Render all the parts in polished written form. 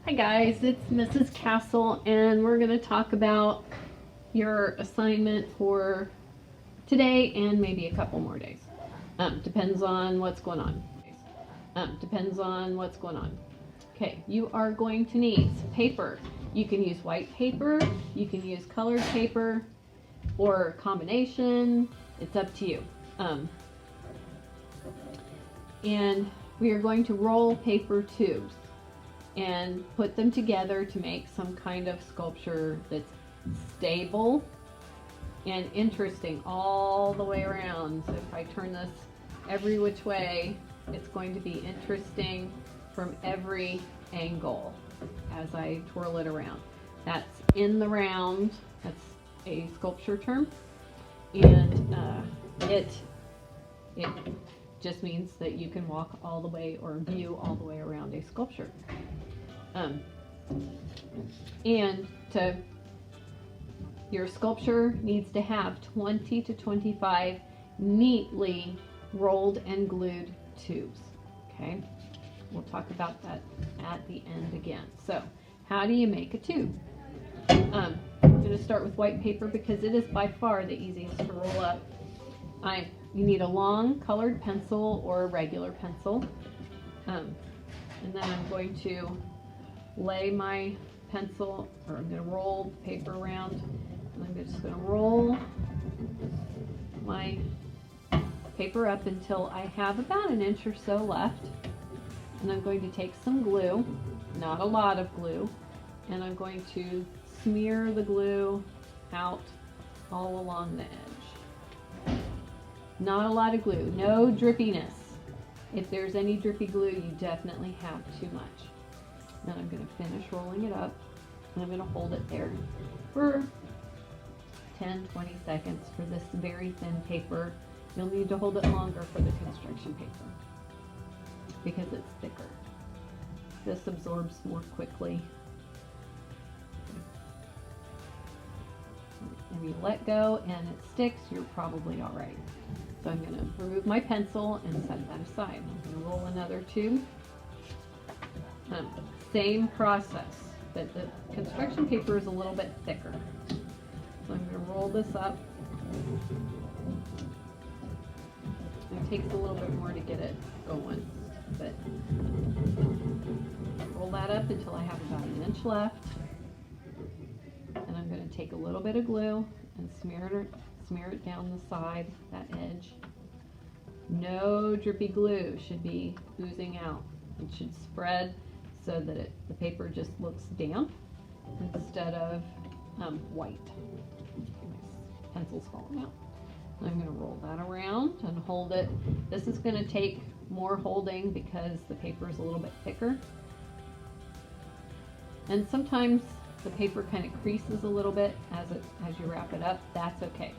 Hi guys, it's Mrs. Castle and we're going to talk about your assignment for today and maybe a couple more days. Depends on what's going on. Depends on what's going on. Okay, you are going to need some paper. You can use white paper, you can use colored paper, or a combination. It's up to you. And we are going to roll paper tubes and put them together to make some kind of sculpture that's stable and interesting all the way around. So if I turn this every which way, it's going to be interesting from every angle as I twirl it around. That's in the round. That's a sculpture term, and it just means that you can walk all the way or view all the way around a sculpture. And your sculpture needs to have 20 to 25 neatly rolled and glued tubes. Okay, we'll talk about that at the end again. So, how do you make a tube? I'm going to start with white paper because it is by far the easiest to roll up. You need a long colored pencil or a regular pencil. And then I'm going to lay my pencil, or I'm going to roll the paper around, and I'm just going to roll my paper up until I have about an inch or so left. And I'm going to take some glue, not a lot of glue, and I'm going to smear the glue out all along the edge. Not a lot of glue, no drippiness. If there's any drippy glue, you definitely have too much. Then I'm going to finish rolling it up, and I'm going to hold it there for 10-20 seconds for this very thin paper. You'll need to hold it longer for the construction paper because it's thicker. This absorbs more quickly. If you let go and it sticks, you're probably all right. So I'm going to remove my pencil and set that aside. I'm going to roll another tube. Same process, but the construction paper is a little bit thicker. So I'm going to roll this up. It takes a little bit more to get it going, but roll that up until I have about an inch left. And I'm going to take a little bit of glue and smear it down the side, that edge. No drippy glue should be oozing out. It should spread so that the paper just looks damp instead of white. My pencil's falling out. I'm going to roll that around and hold it. This is going to take more holding because the paper is a little bit thicker. And sometimes the paper kind of creases a little bit as you wrap it up. That's okay.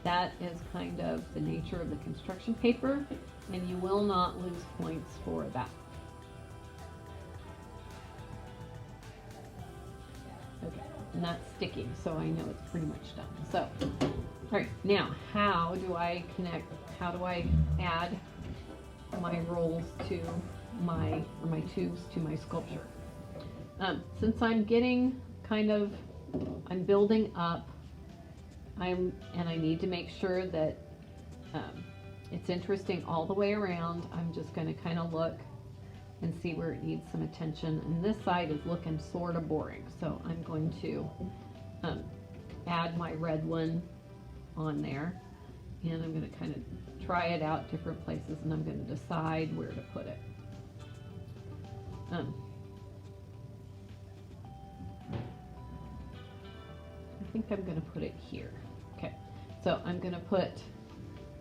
That is kind of the nature of the construction paper, and you will not lose points for that. Okay, and that's sticking, so I know it's pretty much done. So, all right, now how do I add my rolls to my tubes to my sculpture? Since I'm getting I'm building up, and I need to make sure that it's interesting all the way around. I'm just going to kind of look and see where it needs some attention. And this side is looking sort of boring, so I'm going to add my red one on there, and I'm going to kind of try it out different places, and I'm going to decide where to put it. I think I'm going to put it here. Okay, so I'm going to put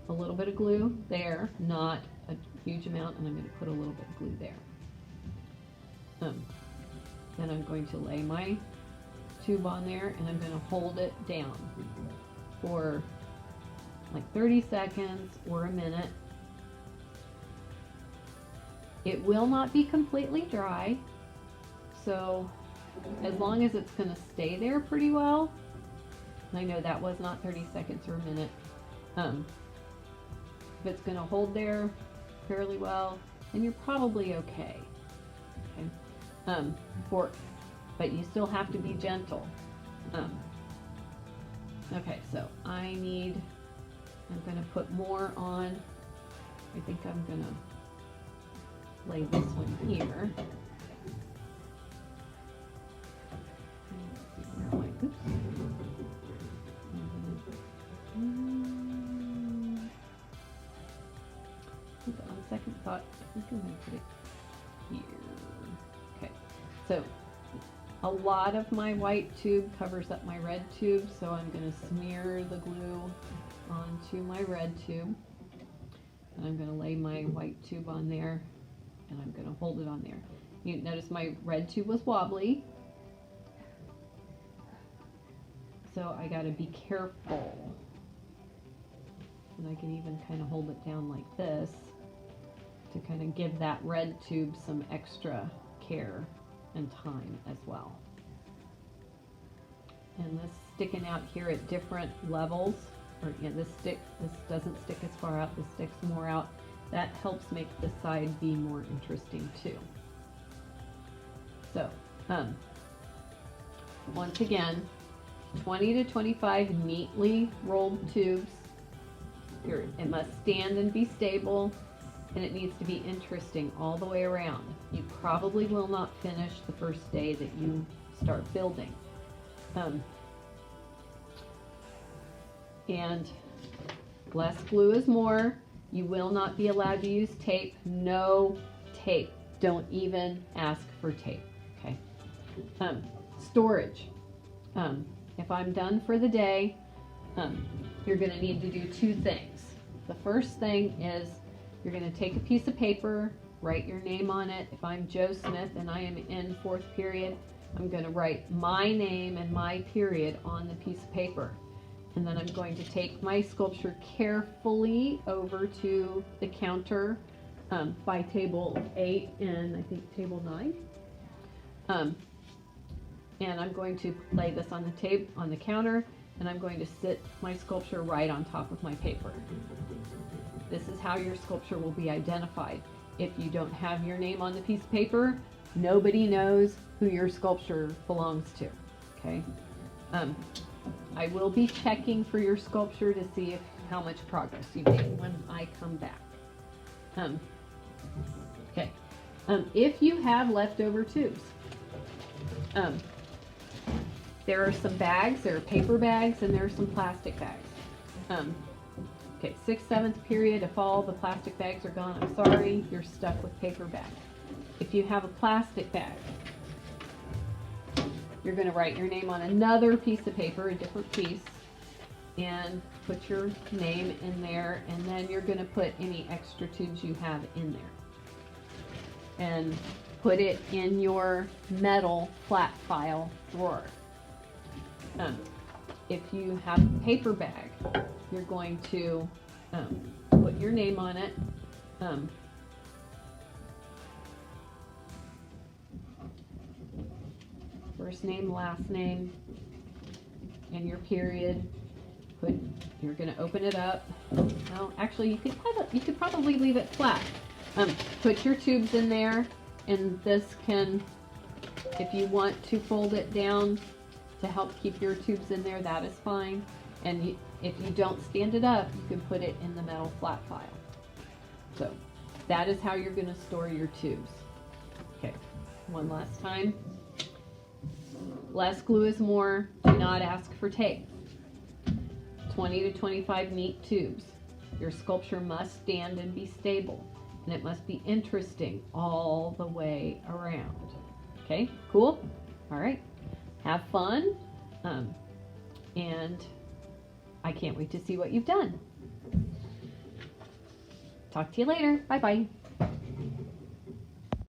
a little bit of glue there, not a huge amount, and I'm going to put a little bit of glue there. Then I'm going to lay my tube on there, and I'm going to hold it down for like 30 seconds or a minute. It will not be completely dry, so as long as it's going to stay there pretty well. I know that was not 30 seconds or a minute. If it's going to hold there fairly well, then you're probably okay. for, but you still have to be gentle. Okay, so I'm gonna put more on. I think I'm gonna lay this one here. Oops. On second thought, I think I'm gonna put it here. Okay, so a lot of my white tube covers up my red tube, so I'm going to smear the glue onto my red tube, and I'm going to lay my white tube on there, and I'm going to hold it on there. You notice my red tube was wobbly, so I got to be careful, and I can even kind of hold it down like this to kind of give that red tube some extra care and time as well. And this sticking out here at different levels, or yeah, this doesn't stick as far out, this sticks more out. That helps make the side be more interesting too. So, once again, 20 to 25 neatly rolled tubes. It must stand and be stable, and it needs to be interesting all the way around. You probably will not finish the first day that you start building. And less glue is more. You will not be allowed to use tape. No tape. Don't even ask for tape, okay? Storage. If I'm done for the day, you're gonna need to do two things. The first thing is you're going to take a piece of paper, write your name on it. If I'm Joe Smith and I am in 4th period, I'm going to write my name and my period on the piece of paper. And then I'm going to take my sculpture carefully over to the counter by table 8 and I think table 9. And I'm going to lay this on the counter, and I'm going to sit my sculpture right on top of my paper. This is how your sculpture will be identified. If you don't have your name on the piece of paper, nobody knows who your sculpture belongs to, okay? I will be checking for your sculpture to see how much progress you made when I come back. Okay, if you have leftover tubes, there are some bags, there are paper bags, and there are some plastic bags. Okay, 6th, 7th period, if all the plastic bags are gone, I'm sorry, you're stuck with paper bags. If you have a plastic bag, you're going to write your name on another piece of paper, a different piece, and put your name in there, and then you're going to put any extra tubes you have in there. And put it in your metal flat file drawer. If you have a paper bag, you're going to put your name on it. First name, last name, and your period. You're going to open it up. Well, actually, you could probably leave it flat. Put your tubes in there, and this can, if you want to fold it down to help keep your tubes in there, that is fine. And if you don't stand it up, you can put it in the metal flat file. So that is how you're going to store your tubes. Okay, one last time. Less glue is more. Do not ask for tape. 20 to 25 neat tubes. Your sculpture must stand and be stable, and it must be interesting all the way around. Okay, cool? All right. Have fun, and I can't wait to see what you've done. Talk to you later. Bye-bye.